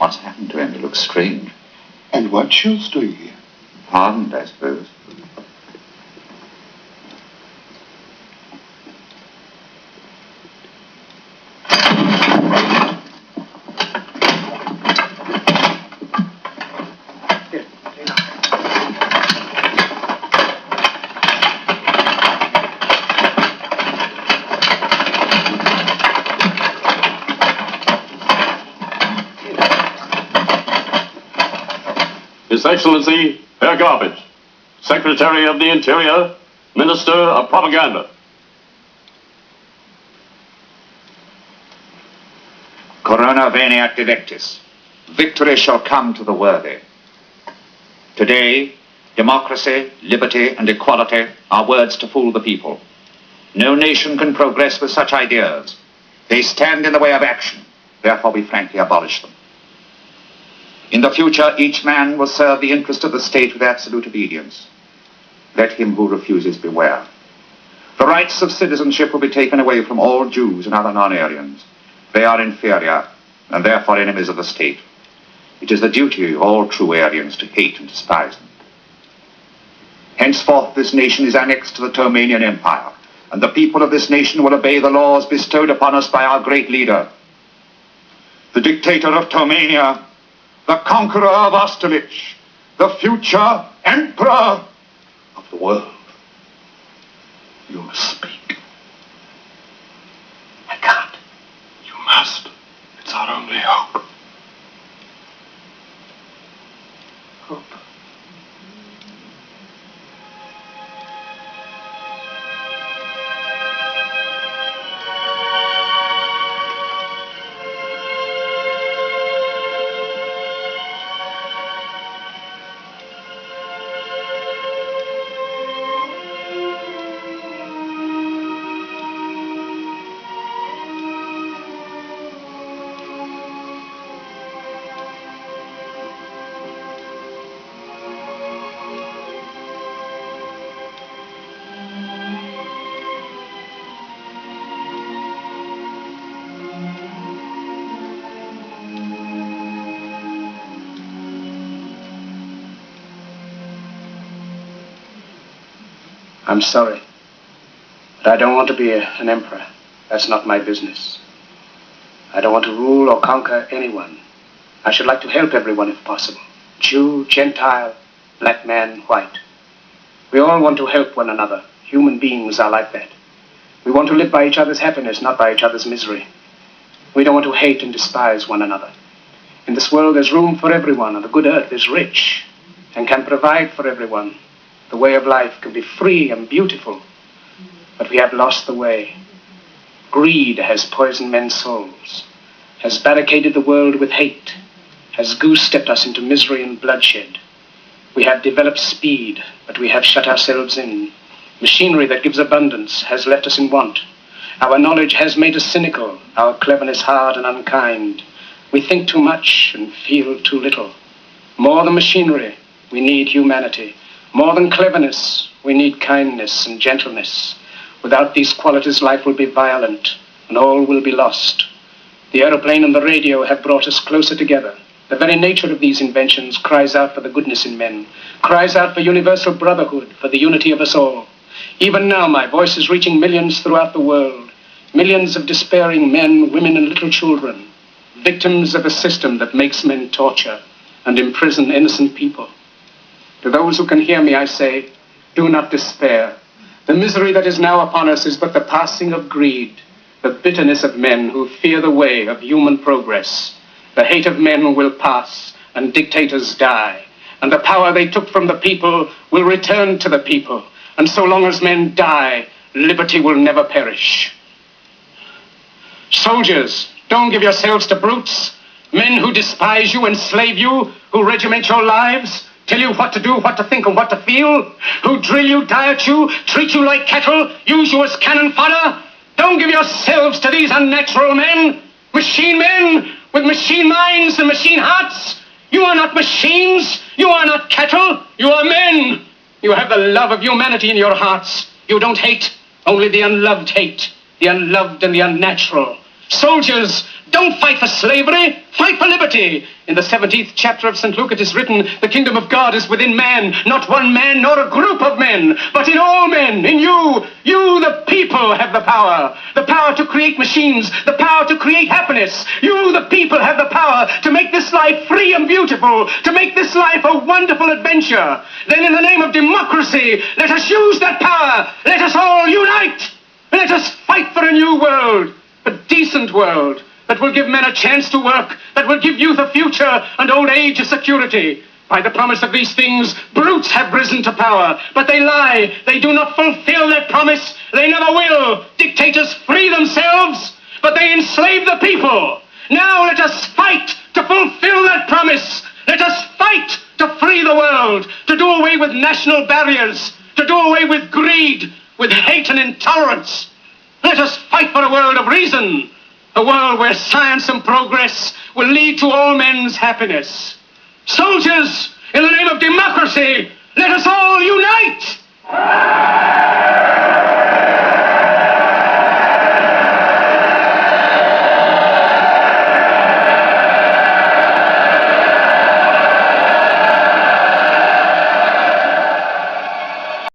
What's happened to him? He looks strange. And what Schultz doing here? Pardoned, I suppose. His Excellency, Herr Garbage, Secretary of the Interior, Minister of Propaganda. Corona veniat divectis. Victory shall come to the worthy. Today, democracy, liberty, and equality are words to fool the people. No nation can progress with such ideas. They stand in the way of action. Therefore, we frankly abolish them. In the future, each man will serve the interest of the state with absolute obedience. Let him who refuses beware. The rights of citizenship will be taken away from all Jews and other non-Aryans. They are inferior, and therefore enemies of the state. It is the duty of all true Aryans to hate and despise them. Henceforth, this nation is annexed to the Tomanian Empire, and the people of this nation will obey the laws bestowed upon us by our great leader, the dictator of Tomania, the conqueror of Austerlitz, the future emperor of the world. You must speak. I can't. You must. It's our only hope. Hope. I'm sorry, but I don't want to be an emperor. That's not my business. I don't want to rule or conquer anyone. I should like to help everyone if possible. Jew, Gentile, black man, white. We all want to help one another. Human beings are like that. We want to live by each other's happiness, not by each other's misery. We don't want to hate and despise one another. In this world, there's room for everyone, and the good earth is rich and can provide for everyone. The way of life can be free and beautiful, but we have lost the way. Greed has poisoned men's souls, has barricaded the world with hate, has goose-stepped us into misery and bloodshed. We have developed speed, but we have shut ourselves in. Machinery that gives abundance has left us in want. Our knowledge has made us cynical, our cleverness hard and unkind. We think too much and feel too little. More than machinery, we need humanity. More than cleverness, we need kindness and gentleness. Without these qualities, life will be violent and all will be lost. The aeroplane and the radio have brought us closer together. The very nature of these inventions cries out for the goodness in men, cries out for universal brotherhood, for the unity of us all. Even now, my voice is reaching millions throughout the world, millions of despairing men, women, and little children, victims of a system that makes men torture and imprison innocent people. To those who can hear me, I say, do not despair. The misery that is now upon us is but the passing of greed, the bitterness of men who fear the way of human progress. The hate of men will pass, and dictators die, and the power they took from the people will return to the people. And so long as men die, liberty will never perish. Soldiers, don't give yourselves to brutes, men who despise you, enslave you, who regiment your lives, tell you what to do, what to think, and what to feel, who drill you, diet you, treat you like cattle, use you as cannon fodder. Don't give yourselves to these unnatural men, machine men with machine minds and machine hearts. You are not machines. You are not cattle. You are men. You have the love of humanity in your hearts. You don't hate. Only the unloved hate. The unloved and the unnatural. Soldiers, don't fight for slavery. Fight for liberty. In the 17th chapter of St. Luke it is written, the kingdom of God is within man, not one man nor a group of men, but in all men, in you. You, the people, have the power. The power to create machines, the power to create happiness. You, the people, have the power to make this life free and beautiful, to make this life a wonderful adventure. Then in the name of democracy, let us use that power. Let us all unite. Let us fight for a new world, a decent world, that will give men a chance to work, that will give youth a future and old age a security. By the promise of these things, brutes have risen to power, but they lie. They do not fulfill that promise. They never will. Dictators free themselves, but they enslave the people. Now let us fight to fulfill that promise. Let us fight to free the world, to do away with national barriers, to do away with greed, with hate and intolerance. Let us fight for a world of reason, a world where science and progress will lead to all men's happiness. Soldiers, in the name of democracy, let us all unite!